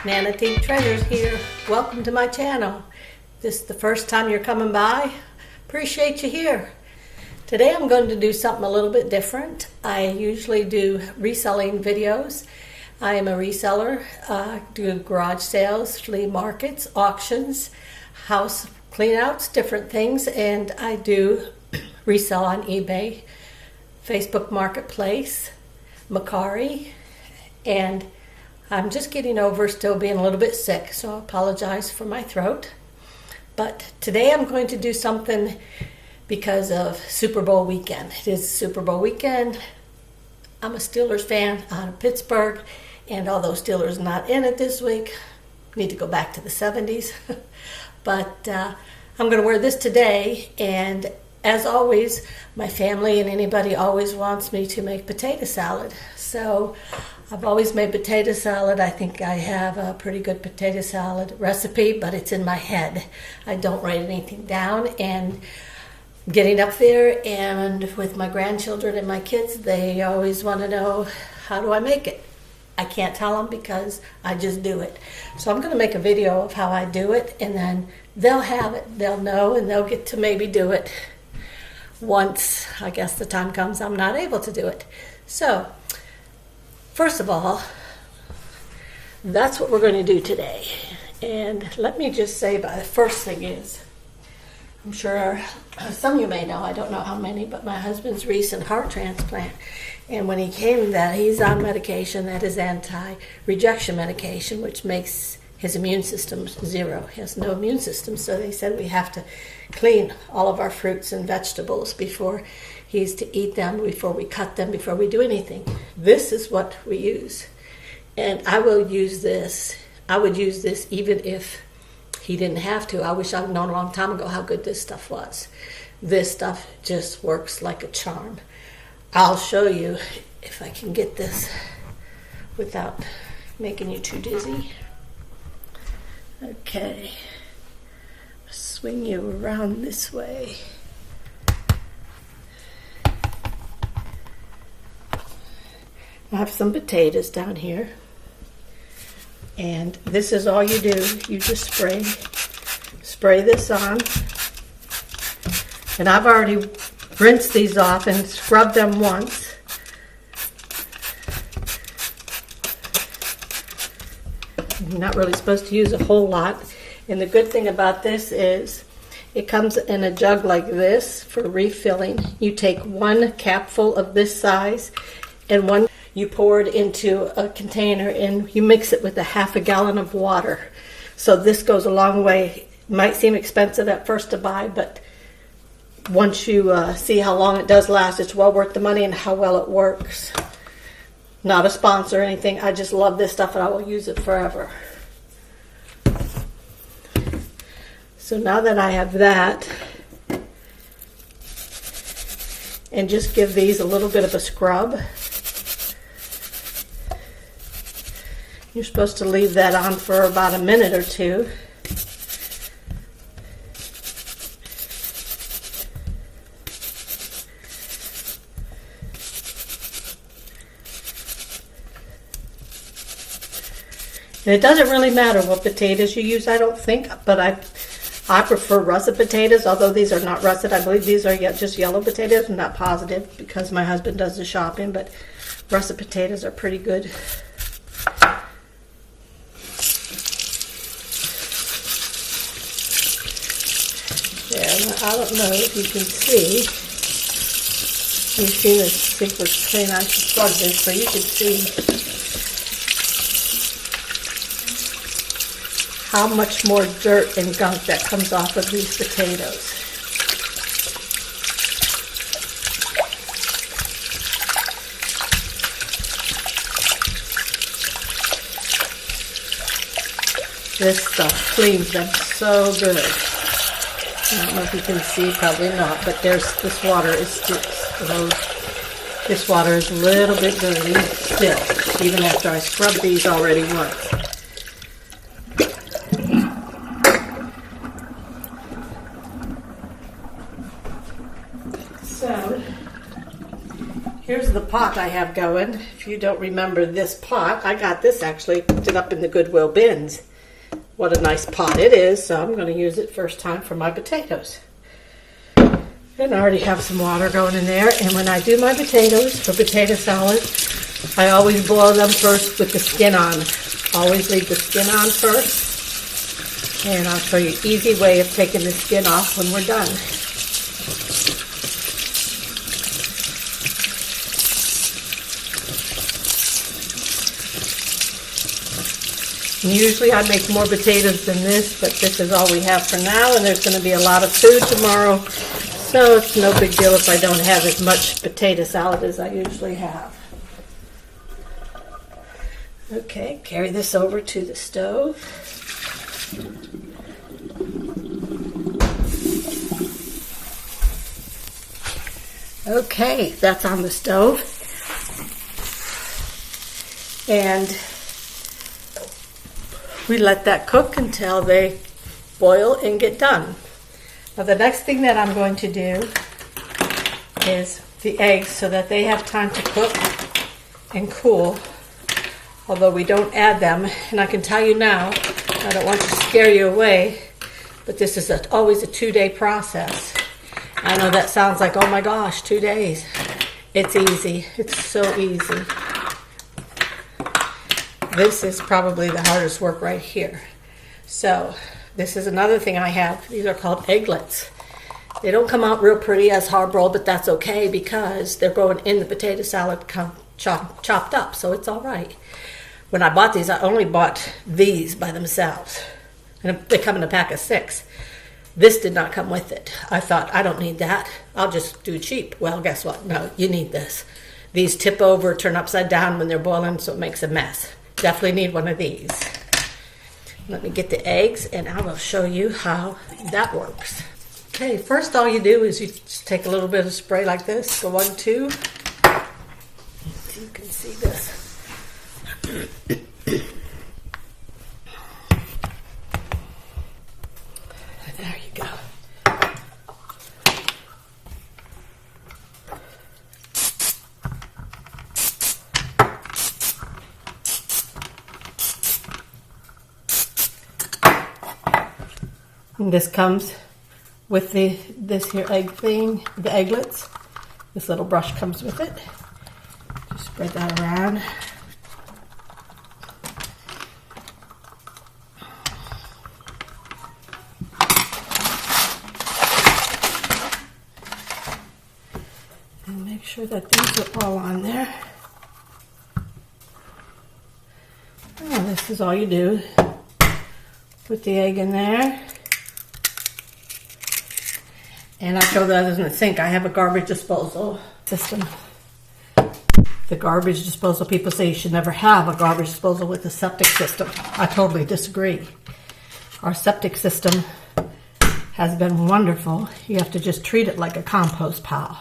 Nanotine Treasures here. Welcome to my channel. If this is the first time you're coming by, appreciate you here. Today I'm going to do something a little bit different. I usually do reselling videos. I am a reseller, do garage sales, flea markets, auctions, house cleanouts, different things, and I do resell on eBay, Facebook Marketplace, Mercari, and I'm just getting over still being a little bit sick, so I apologize for my throat. But today I'm going to do something because of Super Bowl weekend. It is Super Bowl weekend. I'm a Steelers fan out of Pittsburgh, and although Steelers are not in it this week, need to go back to the 70s. But I'm going to wear this today, and as always, my family and anybody always wants me to make potato salad. So I've always made potato salad. I think I have a pretty good potato salad recipe, but it's in my head. I don't write anything down, and getting up there and with my grandchildren and my kids, they always want to know, how do I make it? I can't tell them because I just do it. So I'm going to make a video of how I do it, and then they'll have it. They'll know, and they'll get to maybe do it once, I guess, the time comes I'm not able to do it. So first of all, that's what we're going to do today. And let me just say, the first thing is, I'm sure some of you may know, I don't know how many, but my husband's recent heart transplant. And when he came that, he's on medication that is anti-rejection medication, which makes his immune system zero. He has no immune system, so they said we have to clean all of our fruits and vegetables before he's to eat them, before we cut them, before we do anything. This is what we use. And I will use this. I would use this even if he didn't have to. I wish I'd known a long time ago how good this stuff was. This stuff just works like a charm. I'll show you if I can get this without making you too dizzy. Okay. Swing you around this way. I have some potatoes down here. And this is all you do. You just spray this on. And I've already rinsed these off and scrubbed them once. You're not really supposed to use a whole lot. And the good thing about this is it comes in a jug like this for refilling. You take one capful of this size and one you pour it into a container and you mix it with a half a gallon of water. So this goes a long way. It might seem expensive at first to buy, but once you see how long it does last, it's well worth the money and how well it works. Not a sponsor or anything. I just love this stuff and I will use it forever. So now that I have that, and just give these a little bit of a scrub. You're supposed to leave that on for about a minute or two. And it doesn't really matter what potatoes you use, I don't think, but I prefer russet potatoes, although these are not russet. I believe these are just yellow potatoes. I'm not positive because my husband does the shopping, but russet potatoes are pretty good. I don't know if you can see. You've seen this super clean. I should plug this so you can see how much more dirt and gunk that comes off of these potatoes. This stuff cleans them so good. I don't know if you can see, probably not, but this water is still, this water is a little bit dirty still, even after I scrubbed these already once. So Here's the pot I have going. If you don't remember this pot, I got this actually, picked it up in the Goodwill bins. What a nice pot it is, so I'm going to use it first time for my potatoes. And I already have some water going in there, and when I do my potatoes for potato salad, I always boil them first with the skin on. Always leave the skin on first, and I'll show you an easy way of taking the skin off when we're done. Usually I make more potatoes than this, but this is all we have for now, and there's going to be a lot of food tomorrow, so it's no big deal if I don't have as much potato salad as I usually have. Okay, carry this over to the stove. Okay, that's on the stove. And we let that cook until they boil and get done. Now the next thing that I'm going to do is the eggs so that they have time to cook and cool, although we don't add them. And I can tell you now, I don't want to scare you away, but this is always a 2-day process. I know that sounds like, oh my gosh, 2 days. It's easy. It's so easy. This is probably the hardest work right here. So this is another thing I have. These are called egglets. They don't come out real pretty as hard rolled, but that's okay because they're going in the potato salad chopped up, so it's all right. When I bought these, I only bought these by themselves. And they come in a pack of 6. This did not come with it. I thought, I don't need that. I'll just do cheap. Well, guess what? No, you need this. These tip over, turn upside down when they're boiling, so it makes a mess. Definitely need one of these. Let me get the eggs and I will show you how that works. Okay, first all you do is you just take a little bit of spray like this, go 1, 2. So you can see this. There you go. And this comes with this here egg thing, the egglets. This little brush comes with it. Just spread that around. And make sure that these are all on there. And this is all you do. Put the egg in there. And I throw that in the sink. I have a garbage disposal system. The garbage disposal, people say you should never have a garbage disposal with a septic system. I totally disagree. Our septic system has been wonderful. You have to just treat it like a compost pile.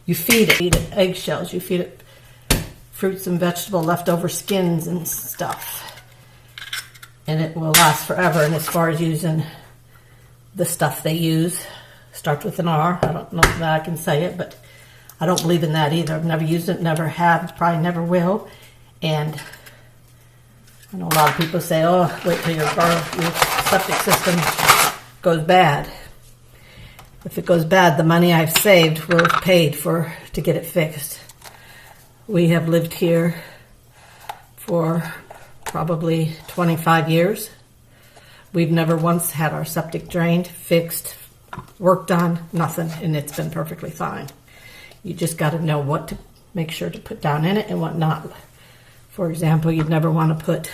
You feed it eggshells, you feed it fruits and vegetable leftover skins and stuff. And it will last forever. And as far as using the stuff they use, starts with an R. I don't know that I can say it, but I don't believe in that either. I've never used it, never have, probably never will. And I know a lot of people say, oh, wait till your septic system goes bad. If it goes bad, the money I've saved will have paid to get it fixed. We have lived here for probably 25 years. We've never once had our septic drained, fixed, worked on, nothing, and it's been perfectly fine. You just got to know what to make sure to put down in it and what not. For example, you'd never want to put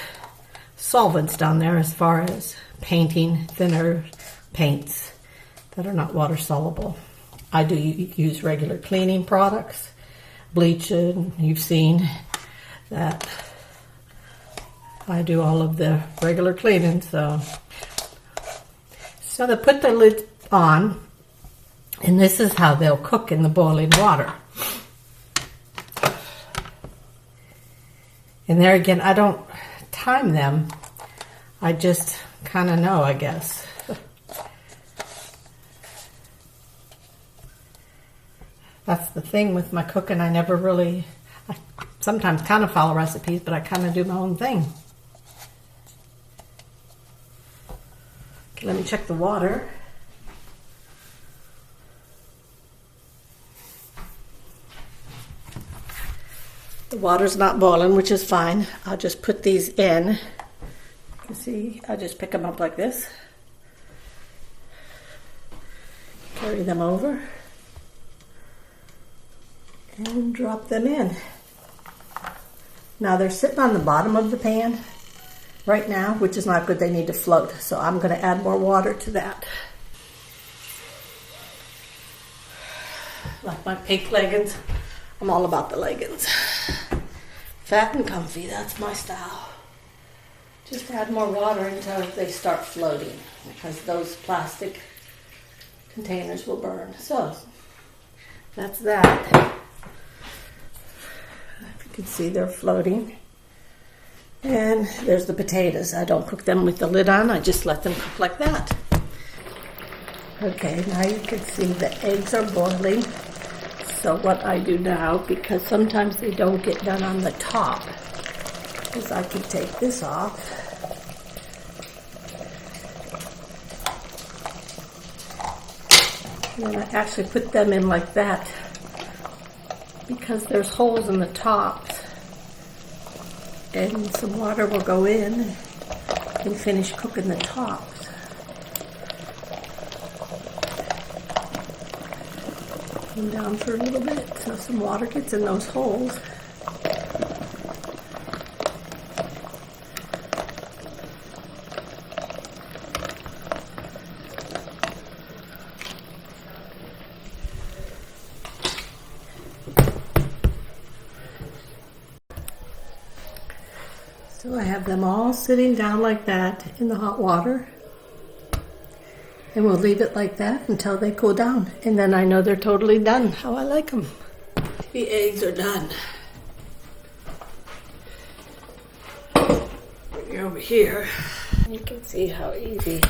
solvents down there as far as painting, thinner paints that are not water soluble. I do use regular cleaning products, bleach, and you've seen that I do all of the regular cleaning. So they put the lid on, and this is how they'll cook in the boiling water. And there again, I don't time them. I just kind of know, I guess. That's the thing with my cooking. I sometimes kind of follow recipes, but I kind of do my own thing. Okay, let me check the water. The water's not boiling, which is fine. I'll just put these in. You see, I just pick them up like this. Carry them over. And drop them in. Now they're sitting on the bottom of the pan right now, which is not good. They need to float. So I'm going to add more water to that. Like my pink leggings. I'm all about the leggings. Fat and comfy, that's my style. Just add more water until they start floating, because those plastic containers will burn. So that's that. If you can see, they're floating. And there's the potatoes. I don't cook them with the lid on. I just let them cook like that. Okay, now you can see the eggs are boiling. So what I do now, because sometimes they don't get done on the top, is I can take this off. And then I actually put them in like that, because there's holes in the tops, and some water will go in and finish cooking the tops. And down for a little bit so some water gets in those holes. So I have them all sitting down like that in the hot water. And we'll leave it like that until they cool down. And then I know they're totally done, how I like them. The eggs are done. Bring you over here. You can see how easy.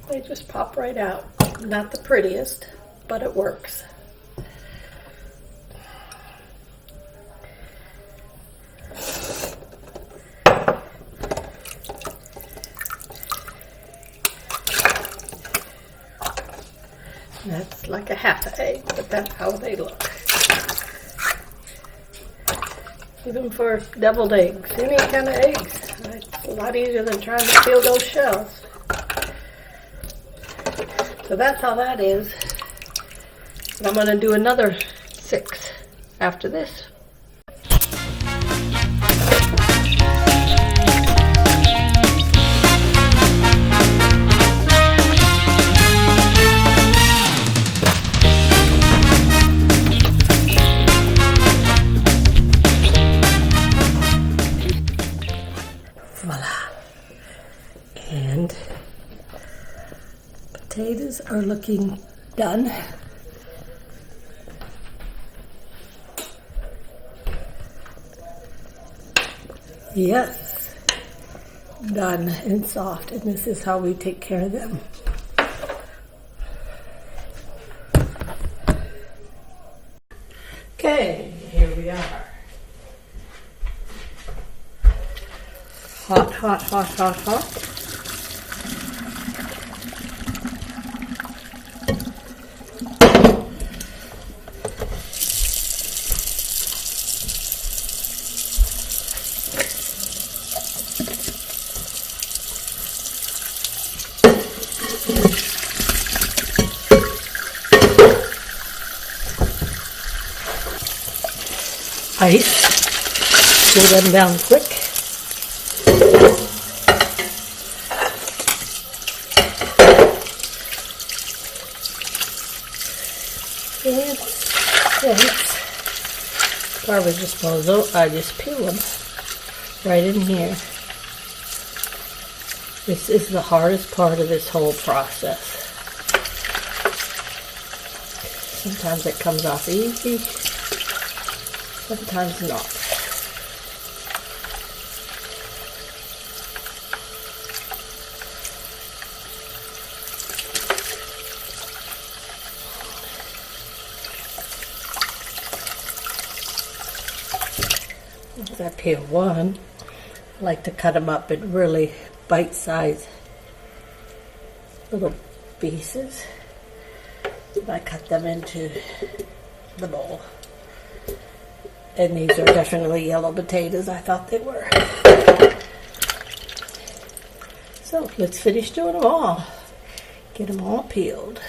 They just pop right out. Not the prettiest, but it works. That's like a half an egg, but that's how they look. Even for deviled eggs, any kind of eggs. It's a lot easier than trying to peel those shells. So that's how that is. And I'm going to do another 6 after this. Voila. And potatoes are looking done. Yes, done and soft, and this is how we take care of them. Okay, here we are. Hot, hot, hot, hot, hot. Ice, cool them down quick. And since garbage disposal, I just peel them right in here. This is the hardest part of this whole process. Sometimes it comes off easy, sometimes not. As I peel one, I like to cut them up in really bite-sized little pieces. And I cut them into the bowl. And these are definitely yellow potatoes. I thought they were. So let's finish doing them all. Get them all peeled.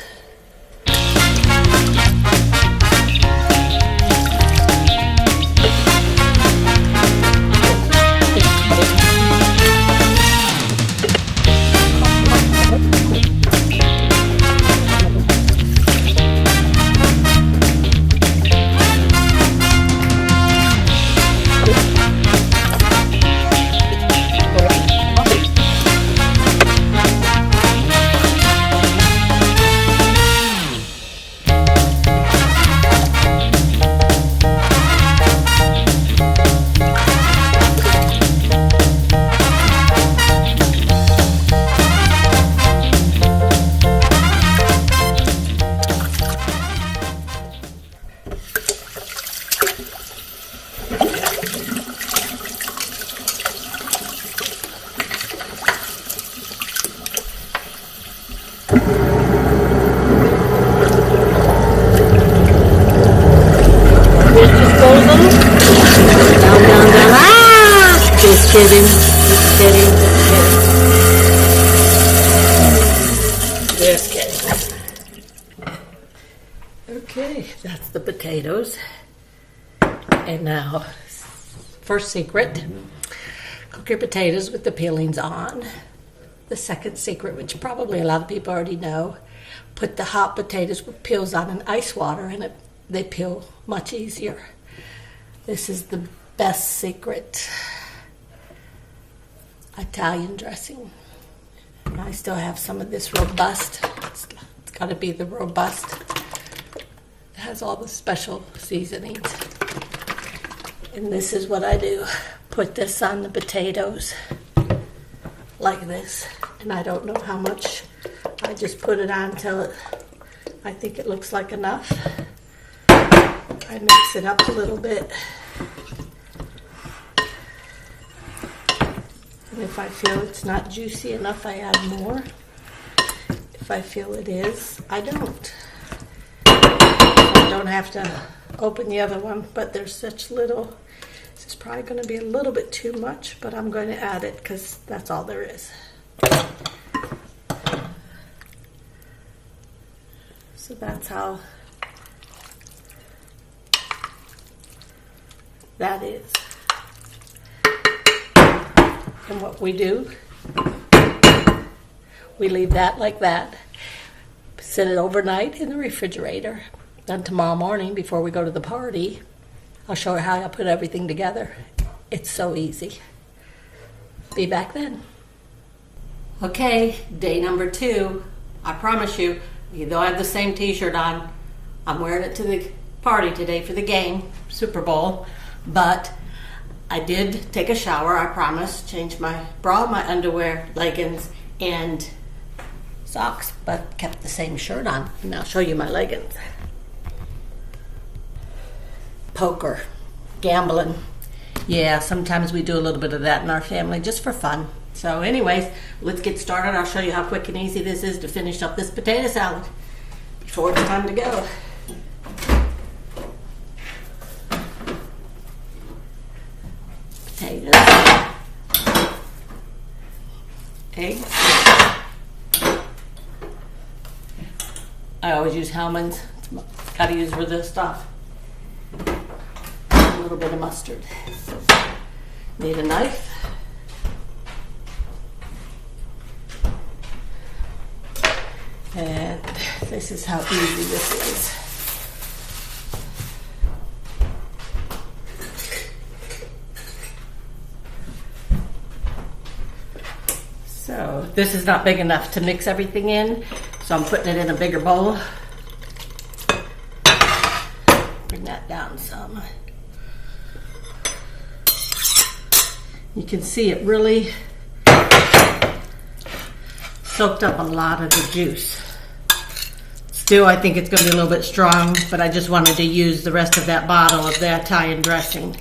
Just kidding. Okay, that's the potatoes. And now, first secret, cook your potatoes with the peelings on. The second secret, which probably a lot of people already know, put the hot potatoes with peels on in ice water and they peel much easier. This is the best secret. Italian dressing. I still have some of this robust. It's got to be the robust. It has all the special seasonings. And this is what I do. Put this on the potatoes like this. And I don't know how much. I just put it on till I think it looks like enough. I mix it up a little bit. And if I feel it's not juicy enough, I add more. If I feel it is, I don't. I don't have to open the other one, but there's such little. This is probably going to be a little bit too much, but I'm going to add it because that's all there is. So that's how that is. And what we do, we leave that like that. Set it overnight in the refrigerator. Then tomorrow morning, before we go to the party, I'll show you how I put everything together. It's so easy. Be back then. Okay, day number 2. I promise you, though I have the same t-shirt on, I'm wearing it to the party today for the game, Super Bowl, but I did take a shower, I promise, change my bra, my underwear, leggings, and socks, but kept the same shirt on. And I'll show you my leggings. Poker, gambling. Yeah, sometimes we do a little bit of that in our family just for fun. So anyways, let's get started. I'll show you how quick and easy this is to finish up this potato salad before it's time to go. Potatoes, eggs. I always use Hellmann's. Got to use for this stuff. A little bit of mustard. Need a knife. And this is how easy this is. So this is not big enough to mix everything in, so I'm putting it in a bigger bowl. You can see it really soaked up a lot of the juice. Still, I think it's going to be a little bit strong, but I just wanted to use the rest of that bottle of the Italian dressing.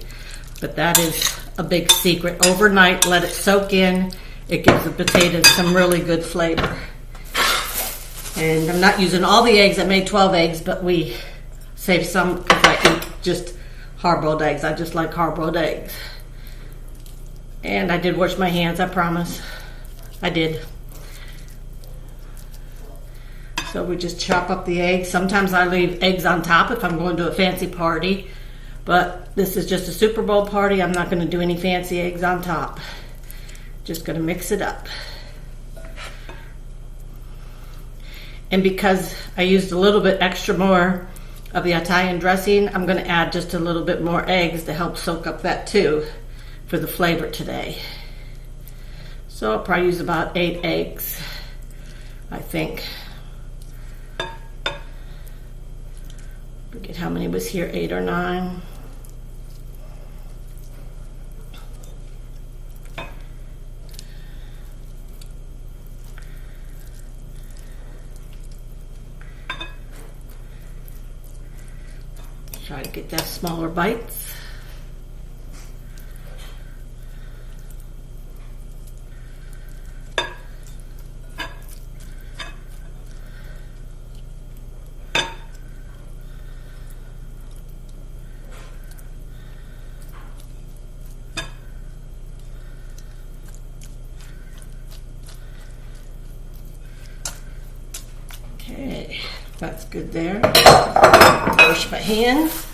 But that is a big secret. Overnight, let it soak in. It gives the potatoes some really good flavor. And I'm not using all the eggs. I made 12 eggs, but we saved some because I eat just hard-boiled eggs. I just like hard-boiled eggs. And I did wash my hands, I promise. I did. So we just chop up the eggs. Sometimes I leave eggs on top if I'm going to a fancy party. But this is just a Super Bowl party. I'm not going to do any fancy eggs on top. Just going to mix it up. And because I used a little bit extra more of the Italian dressing, I'm going to add just a little bit more eggs to help soak up that too for the flavor today. So I'll probably use about 8 eggs, I think. Forget how many was here, 8 or 9. Try to get that smaller bites. Okay, that's good there. Wash my hands.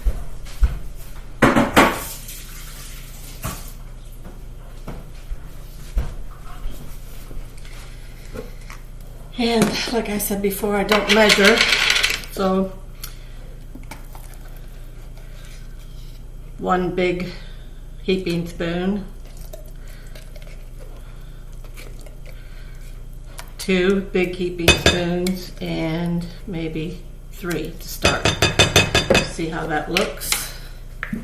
And like I said before, I don't measure, so 1 big heaping spoon, 2 big heaping spoons, and maybe 3 to start. See how that looks. A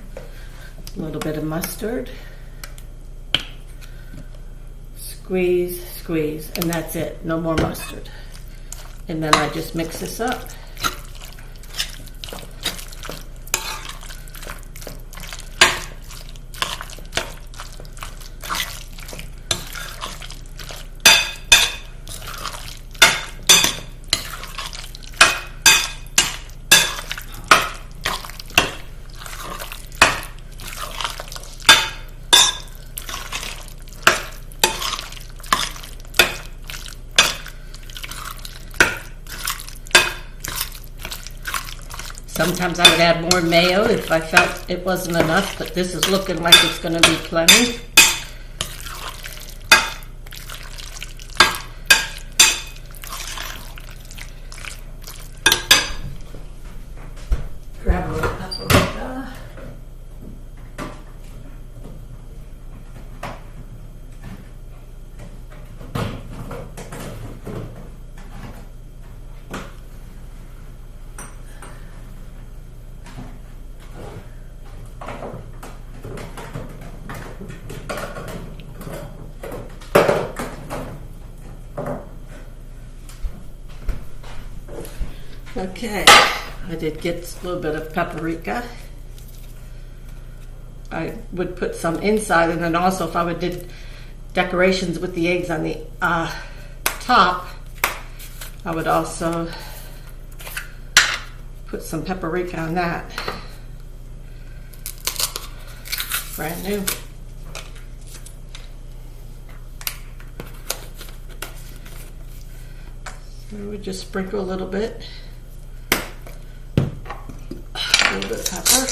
little bit of mustard. Squeeze, squeeze, and that's it. No more mustard. And then I just mix this up. Sometimes I would add more mayo if I felt it wasn't enough, but this is looking like it's going to be plenty. Grab a little paprika. Okay, I did get a little bit of paprika. I would put some inside, and then also if I would did decorations with the eggs on the top, I would also put some paprika on that. Brand new. So we just sprinkle a little bit. A little bit of pepper.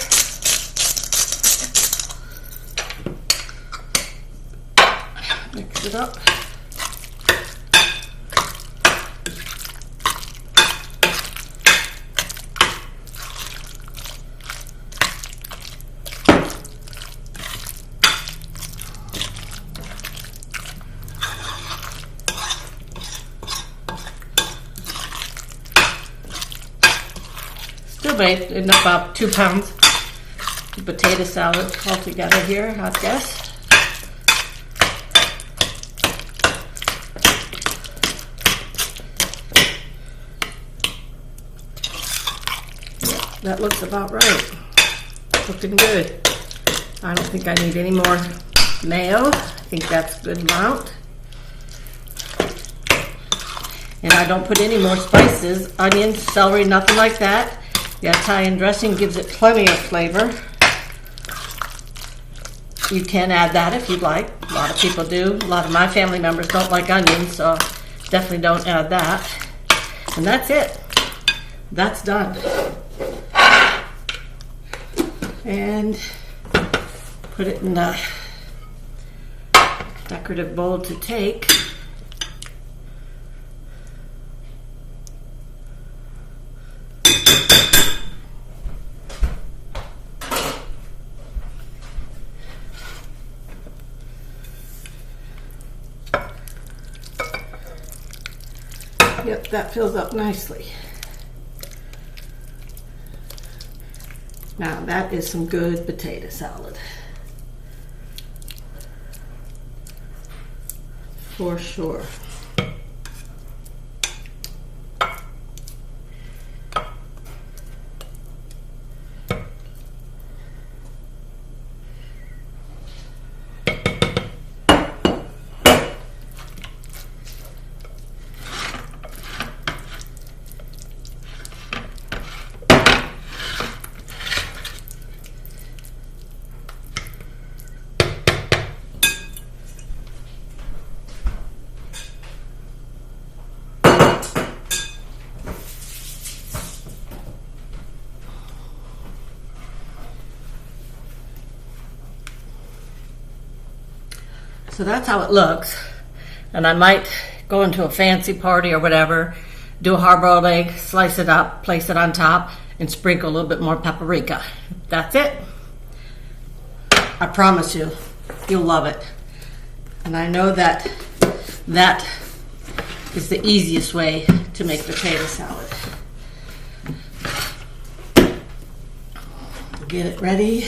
Mix it up. Still made in about 2 pounds of potato salad altogether here, I guess. that looks about right. Looking good. I don't think I need any more mayo. I think that's a good amount. And I don't put any more spices, onions, celery, nothing like that. The Italian dressing gives it plenty of flavor. You can add that if you'd like. A lot of people do. A lot of my family members don't like onions, so definitely don't add that. And that's it. That's done. And put it in a decorative bowl to take. Yep, that fills up nicely. Now that is some good potato salad. For sure. So that's how it looks. And I might go into a fancy party or whatever, do a hard-boiled egg, slice it up, place it on top, and sprinkle a little bit more paprika. That's it. I promise you, you'll love it. And I know that that is the easiest way to make potato salad. Get it ready.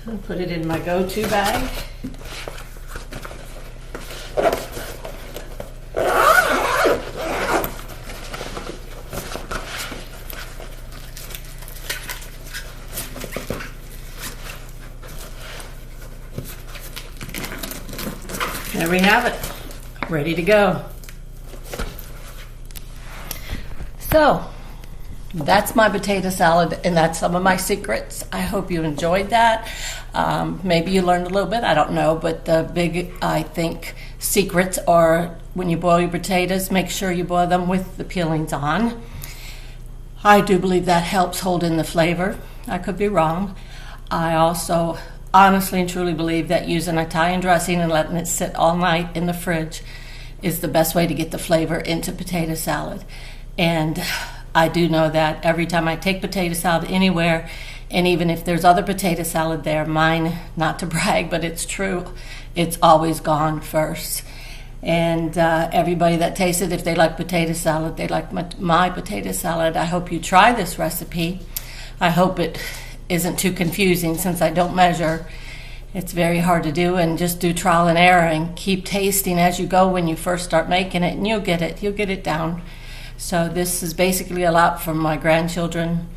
I'll put it in my go-to bag. There we have it, ready to go. So, that's my potato salad, and that's some of my secrets. I hope you enjoyed that. Maybe you learned a little bit, I don't know, but the big, I think, secrets are when you boil your potatoes, make sure you boil them with the peelings on. I do believe that helps hold in the flavor. I could be wrong. I also honestly and truly believe that using Italian dressing and letting it sit all night in the fridge is the best way to get the flavor into potato salad. And I do know that every time I take potato salad anywhere, and even if there's other potato salad there, mine, not to brag, but it's true, it's always gone first. And everybody that tastes it, if they like potato salad, they like my potato salad. I hope you try this recipe. I hope it isn't too confusing since I don't measure. It's very hard to do, and just do trial and error and keep tasting as you go when you first start making it, and you'll get it down. So this is basically a lot from my grandchildren.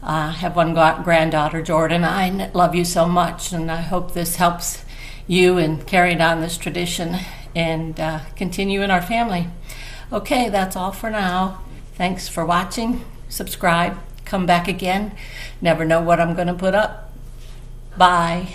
I have one granddaughter, Jordan. I love you so much, and I hope this helps you in carrying on this tradition and continue in our family. Okay, that's all for now. Thanks for watching. Subscribe. Come back again. Never know what I'm going to put up. Bye.